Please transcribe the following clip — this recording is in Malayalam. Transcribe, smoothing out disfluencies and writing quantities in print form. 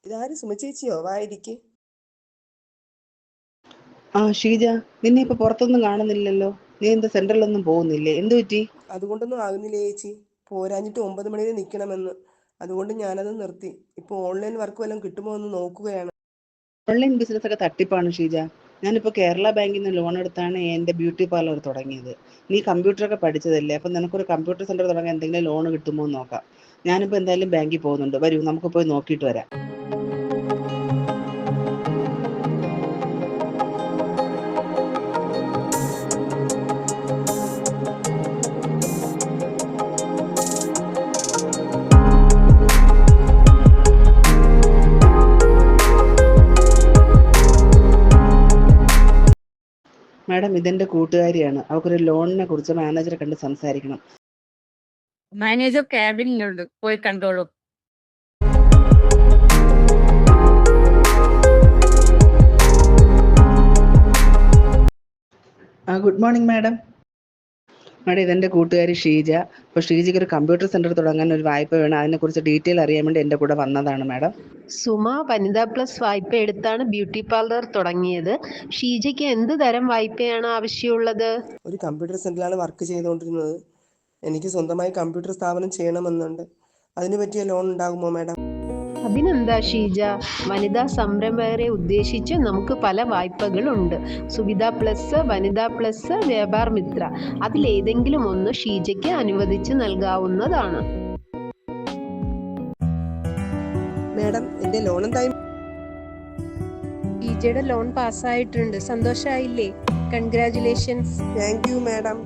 ഇതാര് സുമചേച്ചിയോ? വായിരിക്കെ. ഷീജ, നിന്നെ ഇപ്പൊ പുറത്തൊന്നും കാണുന്നില്ലല്ലോ. നീ എന്താ സെന്ററിലൊന്നും പോകുന്നില്ലേ? എന്തു പറ്റി? അതുകൊണ്ടൊന്നും ആകുന്നില്ല ചേച്ചി. പോരാഞ്ഞിട്ട് 9 മണി വരെ നിൽക്കണമെന്ന്. അതുകൊണ്ട് ഞാനത് നിർത്തി. ഇപ്പോൾ ഓൺലൈൻ വർക്ക് വല്ലതും കിട്ടുമോ എന്ന് നോക്കുകയാണ്. ഓൺലൈൻ ബിസിനസ് ഒക്കെ തട്ടിപ്പാണ് ഷീജ. ഞാനിപ്പോൾ കേരള ബാങ്കിൽ നിന്ന് ലോൺ എടുത്താണ് എൻ്റെ ബ്യൂട്ടി പാർലർ തുടങ്ങിയത്. നീ കമ്പ്യൂട്ടറൊക്കെ പഠിച്ചതല്ലേ, അപ്പം നിനക്കൊരു കമ്പ്യൂട്ടർ സെന്റർ തുടങ്ങാൻ എന്തെങ്കിലും ലോൺ കിട്ടുമോ എന്ന് നോക്കാം. ഞാനിപ്പോൾ എന്തായാലും ബാങ്കിൽ പോകുന്നുണ്ട്. വരൂ, നമുക്ക് പോയി നോക്കിയിട്ട് വരാം. മാഡം, ഇതെന്റെ കൂട്ടുകാരിയാണ്. അവൾക്കൊരു ലോണിനെ കുറിച്ച് മാനേജറെ കണ്ട് സംസാരിക്കണം. മാനേജർ ക്യാബിനിലുണ്ട്, പോയി കണ്ടോളൂ. Good morning madam. മാഡം, ഇതെന്റെ കൂട്ടുകാരി ഷീജ. അപ്പോൾ ഷീജയ്ക്ക് ഒരു കമ്പ്യൂട്ടർ സെന്റർ തുടങ്ങാൻ ഒരു വായ്പ വേണം. അതിനെക്കുറിച്ച് ഡീറ്റെയിൽ അറിയാൻ വേണ്ടി എൻ്റെ കൂടെ വന്നതാണ് മാഡം. സുമ വനിതാ പ്ലസ് വായ്പ എടുത്താണ് ബ്യൂട്ടി പാർലർ തുടങ്ങിയത്. ഷീജയ്ക്ക് എന്ത് തരം വായ്പയാണ് ആവശ്യമുള്ളത്? ഒരു കമ്പ്യൂട്ടർ സെന്ററിലാണ് വർക്ക് ചെയ്തുകൊണ്ടിരുന്നത്. എനിക്ക് സ്വന്തമായി കമ്പ്യൂട്ടർ സ്ഥാപനം ചെയ്യണമെന്നുണ്ട്. അതിന് പറ്റിയ ലോൺ ഉണ്ടാകുമോ മാഡം? അതിനെന്താ ഷീജ, വനിതാ സംരംഭകരെ ഉദ്ദേശിച്ച് നമുക്ക് പല വായ്പകളുണ്ട്. Suvidha plus, Vanitha plus, Vyapar Mitra. അതിലേതെങ്കിലും ഒന്ന് ഷീജയ്ക്ക് അനുവദിച്ച് നൽകാവുന്നതാണ്. മാഡം, എൻ്റെ ലോൺ എന്തായി? ഷീജയുടെ ലോൺ പാസ്സായിട്ടുണ്ട്. സന്തോഷായില്ലേ? കൺഗ്രാറ്റുലേഷൻസ്. Thank you madam.